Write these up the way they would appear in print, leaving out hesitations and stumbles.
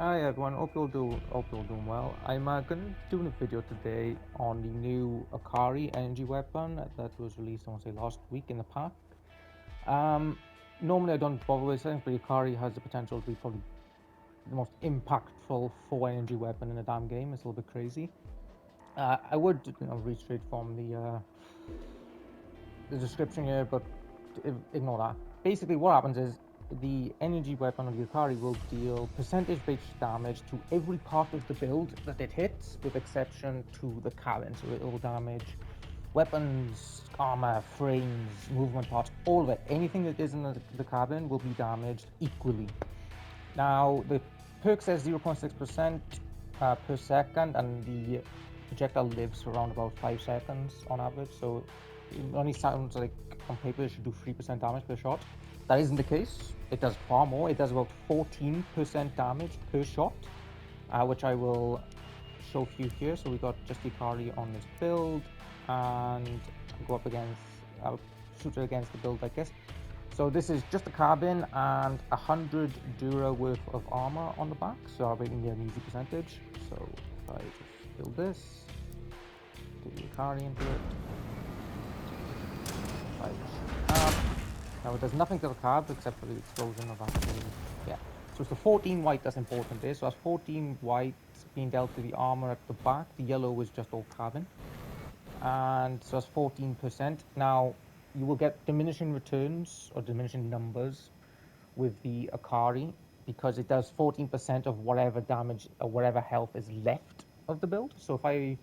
Hi everyone, hope you're doing well. I'm gonna do a video today on the new Akari energy weapon that was released, I want to say last week in the pack. Um, Normally I don't bother with things, but Akari has the potential to be probably the most impactful 4 energy weapon in the damn game. It's a little bit crazy. I would read straight from the description here, but ignore that. Basically, what happens is the energy weapon of the Akari will deal percentage-based damage to every part of the build that it hits, with exception to the cabin. So it will damage weapons, armor, frames, movement parts, all of it. Anything that is in the cabin will be damaged equally. Now, the perk says 0.6% per second, and the projectile lives for around about 5 seconds on average. So it only sounds like on paper it should do 3% damage per shot. That isn't the case. It does far more. It does about 14% damage per shot, which I will show you here. So we got just Akari on this build, and go up against, I'll shoot it against the build like this. So this is just a carbine and 100 Dura worth of armor on the back, so I'll be getting an easy percentage. So if I just build this, get the Akari into it, if I just now it does nothing to the card except for the explosion of actually, yeah. So it's the 14 white that's important there. So that's 14 white being dealt to the armor at the back. The yellow is just all carbon, and so that's 14%. Now you will get diminishing returns or diminishing numbers with the Akari because it does 14% of whatever damage or whatever health is left of the build. So if I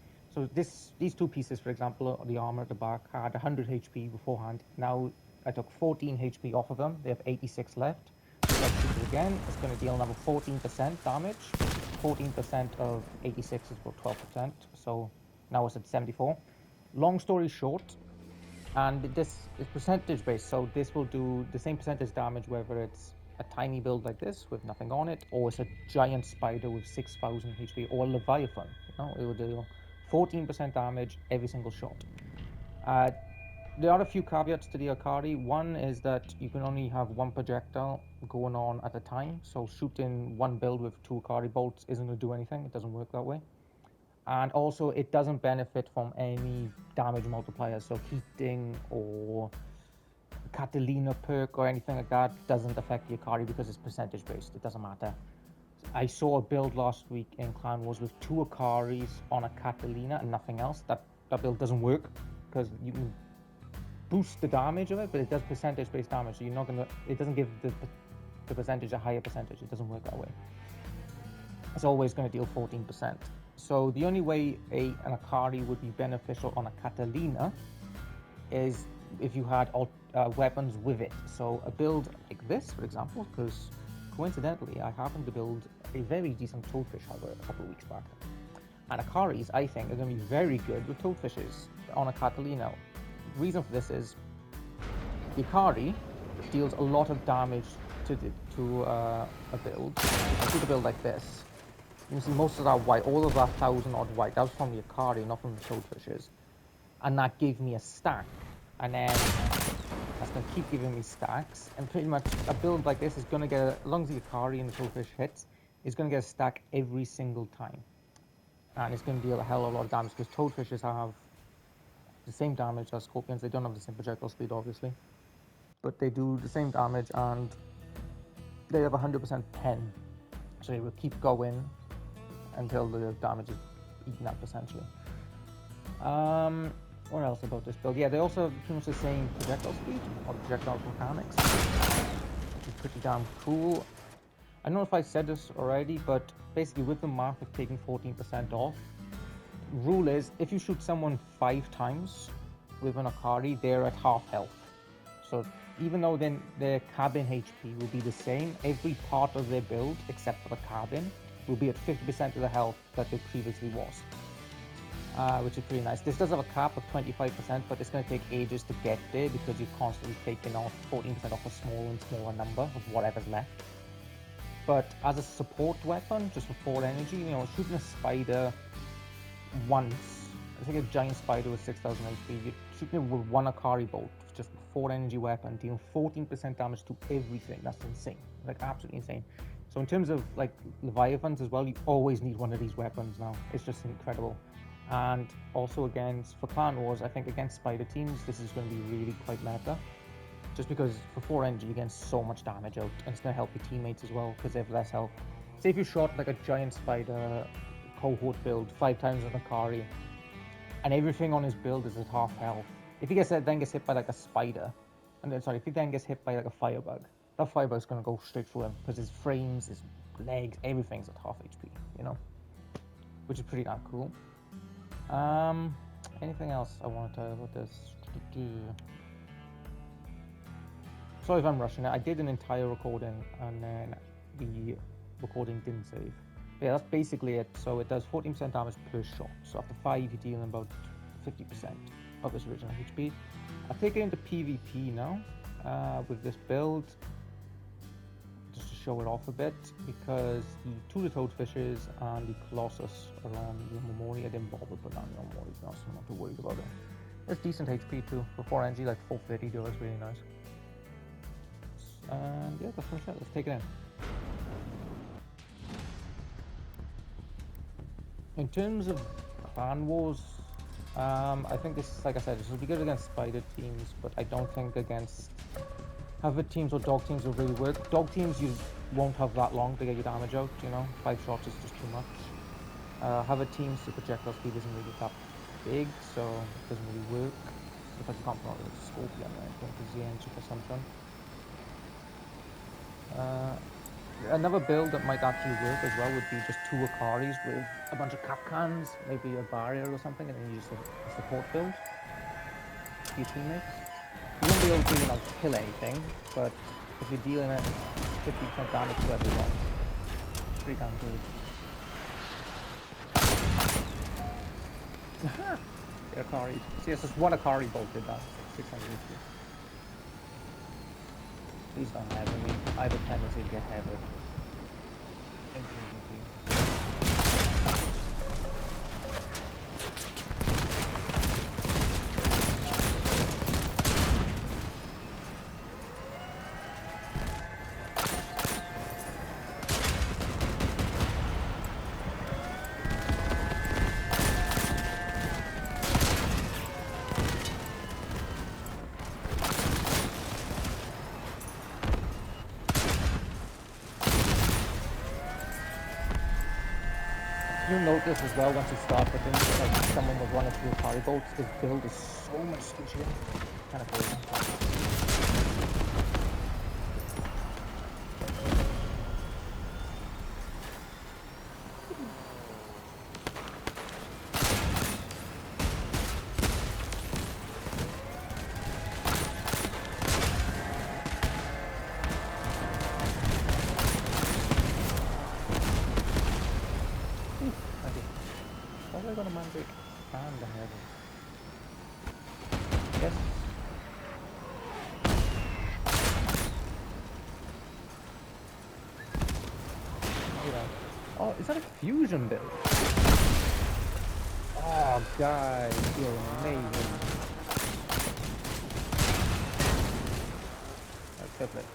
these two pieces, for example, the armor at the back had 100 HP beforehand. Now I took 14 HP off of them. They have 86 left. So if I shoot it again, it's going to deal another 14% damage. 14% of 86 is about 12%. So now it's at 74. Long story short, and this is percentage based, so this will do the same percentage damage whether it's a tiny build like this with nothing on it, or it's a giant spider with 6,000 HP, or a leviathan. It will deal 14% damage every single shot. uh, there are a few caveats to the Akari. One is that you can only have one projectile going on at a time, so shooting one build with two Akari bolts isn't going to do anything. It doesn't work that way. And also it doesn't benefit from any damage multipliers, so heating or Catalina perk or anything like that doesn't affect the Akari because it's percentage based. It doesn't matter. I saw a build last week in Clan Wars with two Akaris on a Catalina and nothing else. That build doesn't work because you can boost the damage of it, but it does percentage based damage, so you're not gonna, it doesn't give the percentage a higher percentage. It doesn't work that way. It's always going to deal 14%. So the only way an Akari would be beneficial on a Catalina is if you had weapons with it. So a build like this, for example, because coincidentally I happened to build a very decent toadfish hover a couple of weeks back. And Akaris, I think, are going to be very good with toadfishes on a Catalina. The reason for this is the Akari deals a lot of damage to a build. I shoot a build like this. You can see most of that white, all of that 1,000 odd white, that was from the Akari, not from the toadfishes. And that gave me a stack. And then that's going to keep giving me stacks. And pretty much a build like this is going to get, as long as the Akari and the toadfish hits, it's going to get a stack every single time. And it's going to deal a hell of a lot of damage because toadfishes have the same damage as scorpions. They don't have the same projectile speed, obviously, but they do the same damage, and they have 100% pen. So they will keep going until the damage is eaten up, essentially. What else about this build? Yeah, they also have pretty much the same projectile speed or projectile mechanics, which is pretty damn cool. I don't know if I said this already, but basically with the mark of taking 14% off, rule is if you shoot someone 5 times with an Akari, they're at half health. So even though then their cabin HP will be the same, every part of their build except for the cabin will be at 50% of the health that it previously was, which is pretty nice. This does have a cap of 25%, but it's going to take ages to get there because you're constantly taking off 14% off a smaller and smaller number of whatever's left. But as a support weapon, just for 4 energy, shooting a spider once, I think a giant spider with 6,000 HP, you're shooting it with one Akari bolt, just a 4 energy weapon, dealing 14% damage to everything. That's insane, like absolutely insane. So in terms of like Leviathans as well, you always need one of these weapons now. It's just incredible. And also against, for Clan Wars, I think against spider teams, this is going to be really quite meta. Just because for 4NG you get so much damage out, and it's going to help your teammates as well, because they have less health. Say if you shot like a giant spider cohort build 5 times on Akari, and everything on his build is at half health. If he then gets hit by like a spider, and then sorry, if he then gets hit by like a firebug, that firebug's going to go straight through him, because his frames, his legs, everything's at half HP, you know? Which is pretty damn cool. Anything else I want to tell you about this? Sorry if I'm rushing it. I did an entire recording and then the recording didn't save. But yeah, that's basically it. So it does 14% damage per shot. So after 5, you're dealing about 50% of its original HP. I've taken it into PvP now with this build, just to show it off a bit, because the two toadfishes and the Colossus are on the Momori. I didn't bother putting on the Momori, so I'm not too worried about it. It's decent HP too. For 4NG, like 430 dollars, really nice. And yeah, that's it. Let's take it in. In terms of Clan Wars, I think this, like I said, this will be good against spider teams, but I don't think against Hover teams or dog teams will really work. Dog teams, you won't have that long to get your damage out, you know? 5 shots is just too much. Hover teams, the projectile speed isn't really that big, so it doesn't really work. Because you can't promote it with Scorpion or anything, because the engine consumption. Another build that might actually work as well would be just 2 Acaris with a bunch of cap cans, maybe a barrier or something, and then you just a support build for your teammates. You won't be able to, you know, kill anything, but if you're dealing at 50% damage to everyone, it's pretty damn good. The Akari. See, it's just one Akari bolt did that. 600 HP. Please don't heaven me. I have a tendency to get heaven. You'll notice as well once you start with him, like someone with 1 or 2 Akari bolts, his build is so much squishier. Kind of crazy. I got a magic band ahead. Yes. Oh, is that a fusion build? Oh, guys, you're amazing. That's perfect.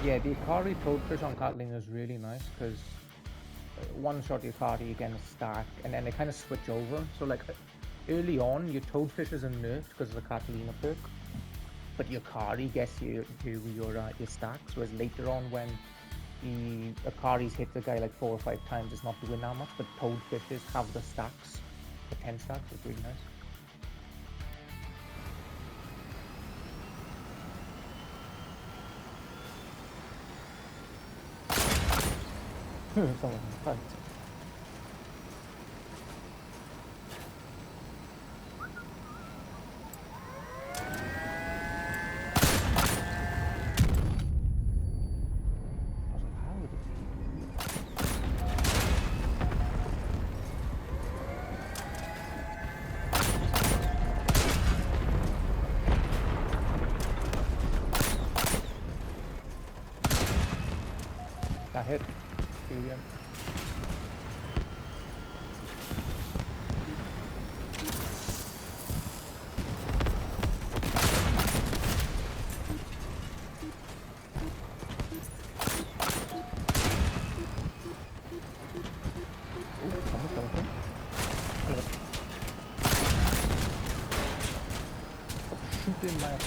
Yeah, the Akari Toadfish on Catalina is really nice because one shot the Akari, you get a stack, and then they kind of switch over. So like early on, your Toadfishes are nerfed because of the Catalina perk, but your Akari gets your stacks. Whereas later on, when the Akaris hit the guy like 4 or 5 times, it's not doing that much. But Toadfishes have the stacks, the 10 stacks. It's really nice. Someone in front. That hit. Brilliant. moved in by Akari.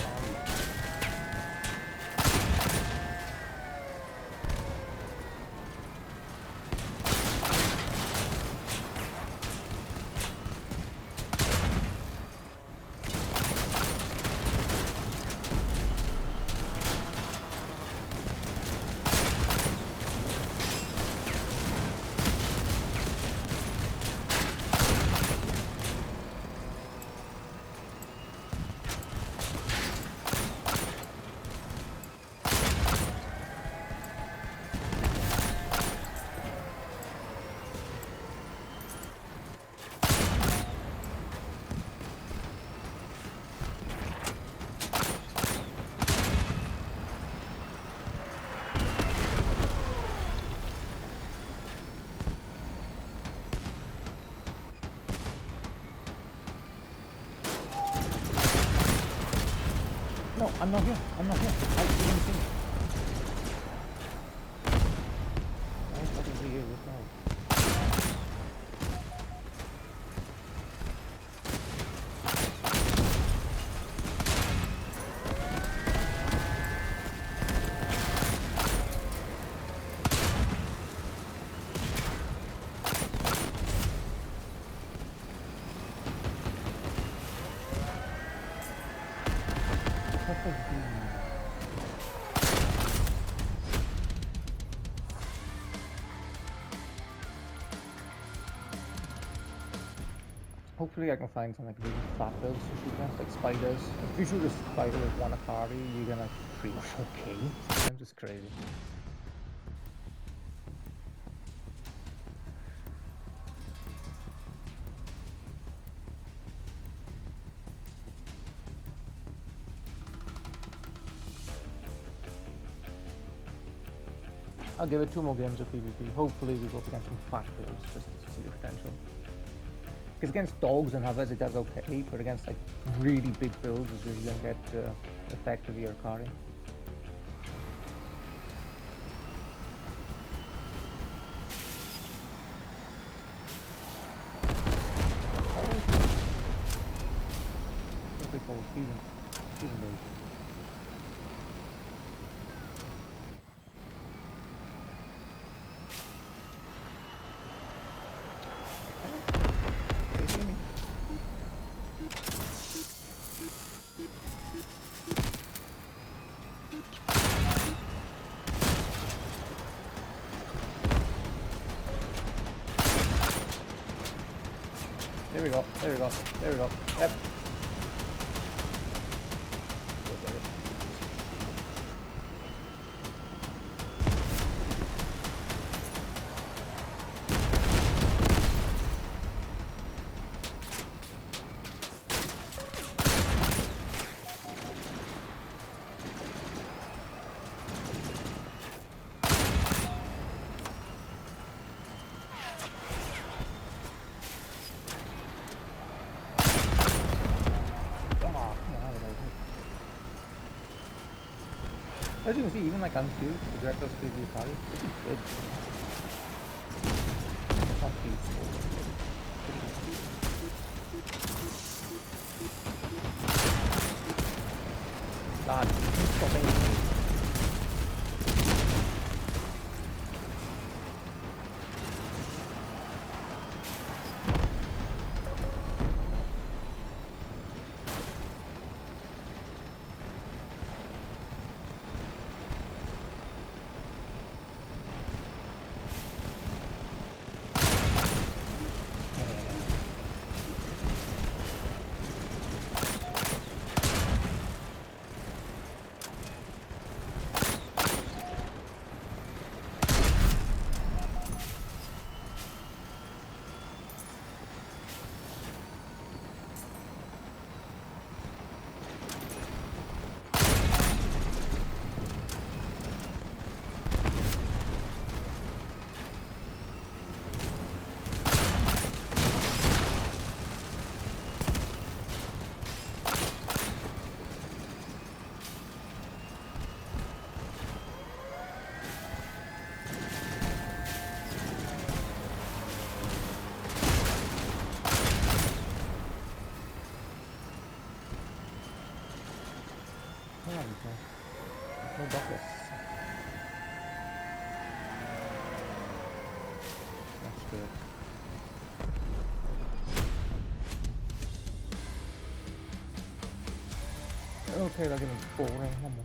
No, I'm not here. I'm not here. I didn't see. I fucking see you this now. What was the... Hopefully I can find some like really fat builds to shoot against, like spiders. If you shoot a spider with one Akari, you get like 3 or 4k. Sometimes it's crazy. I'll give it 2 more games of PvP. Hopefully we go up against some fat builds just to see the potential. Because against dogs and others it does okay, but against like really big builds is really gonna get the effect of the Akari. What they call season builds. There we go, there we go, there we go. Yep. As you can see, even like unfused, the Director's pretty Akari, pretty good. Not peaceful. God, he's stopping me. No dockless. That's good. Okay, that's getting boring. One more.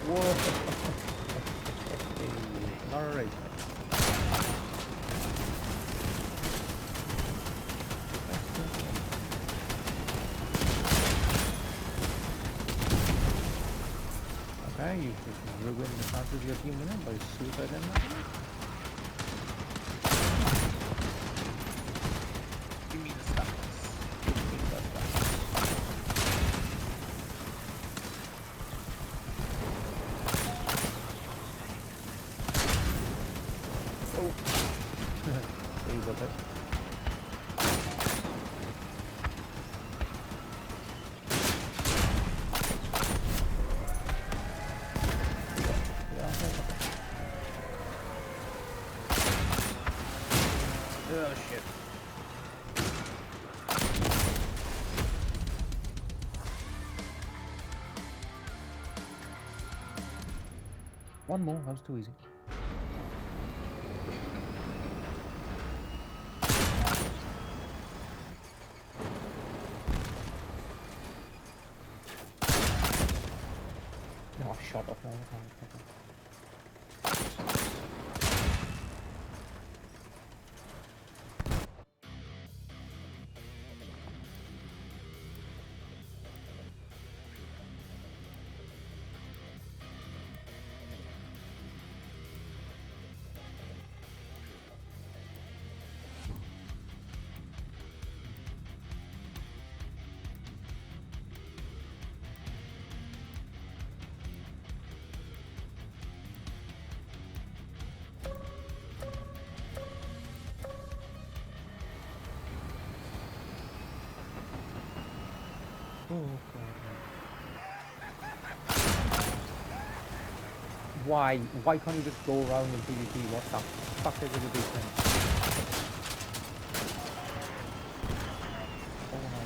Whoa! Alright. Okay, you just ruin the chances of your team winning by suicide and nothing. Give me the stats. Give me the stats. Oh! There you go, bit. Oh shit. One more, that was too easy. No, I shot off all the time. Why? Why can't you just go around in PvP? What the fuck is it with these things? Oh no.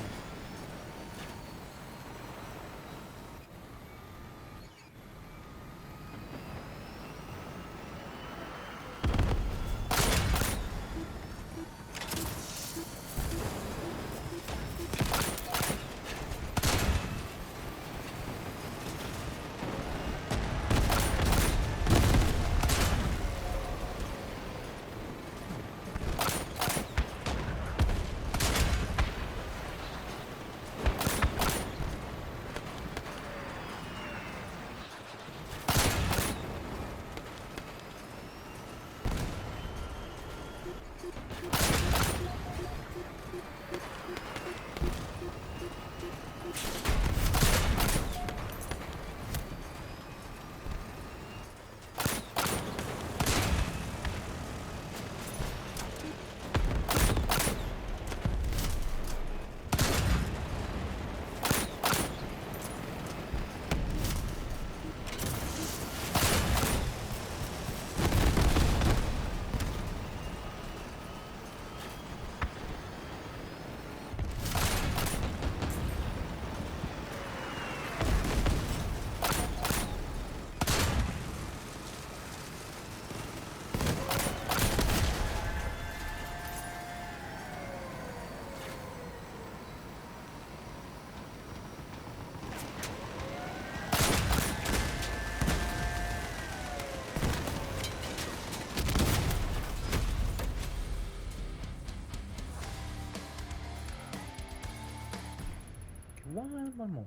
one more.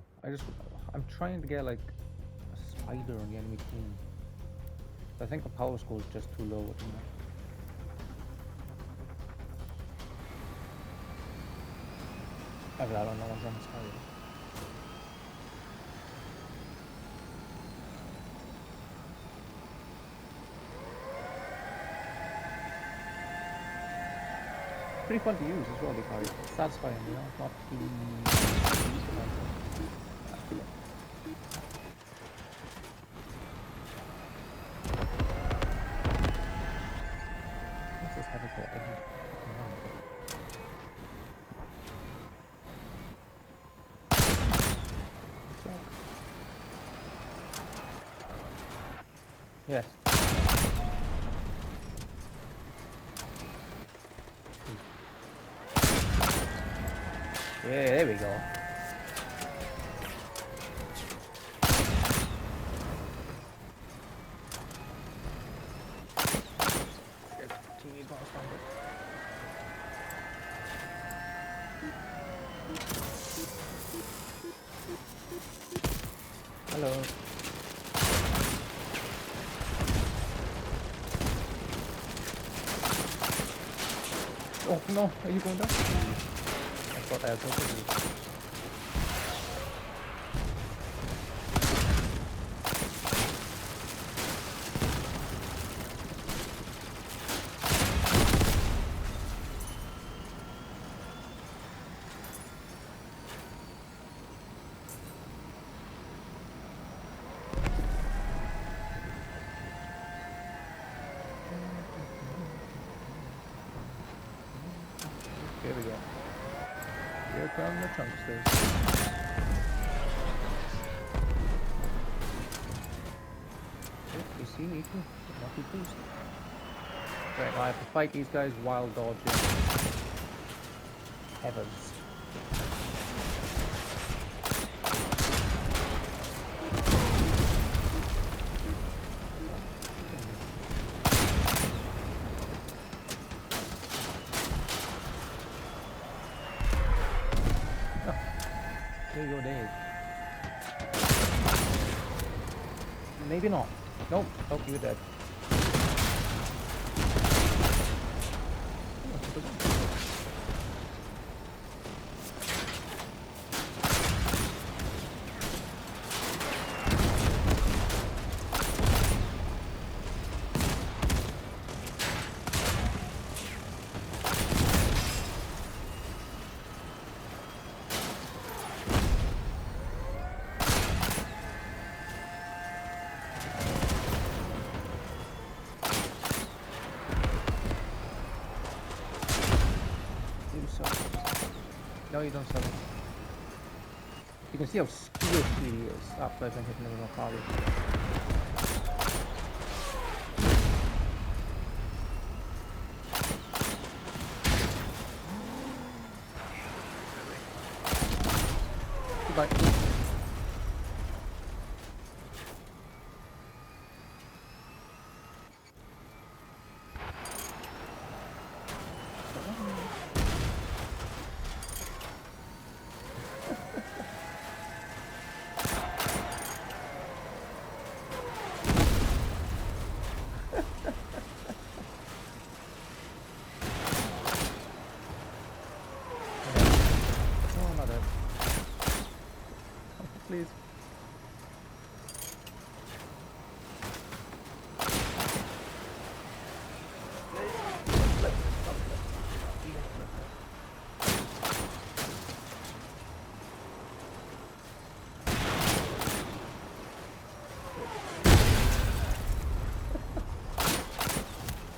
I'm trying to get like a spider on the enemy team. I think the power score is just too low at the moment. I don't know what's on the spider. Pretty fun to use as well, the Akari. It's satisfying, you know, not too What's this heavy for? Yes. Yeah, there we go. Hello. Oh no, are you going down? I thought I had something. Here we go. Here come the chunksters. You see me too. Not too pleased. Right, I have to fight these guys while dodging heavens. There you go, Dave. Maybe not. Nope. Nope, you're dead. No, you don't sell it. You can see how squishy he is after I've been hitting him with my Akari. Goodbye. Please.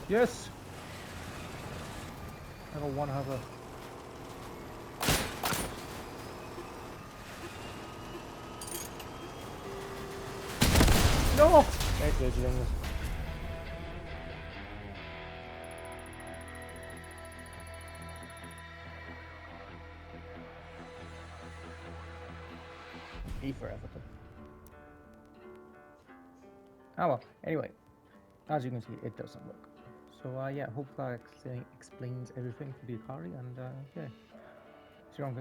Yes! I don't want to have a... No! Echt deze jongens. E for Everton. Ah well, anyway. As you can see, it doesn't work. So yeah, hope that explains everything for the Akari, and yeah. See you around, guys.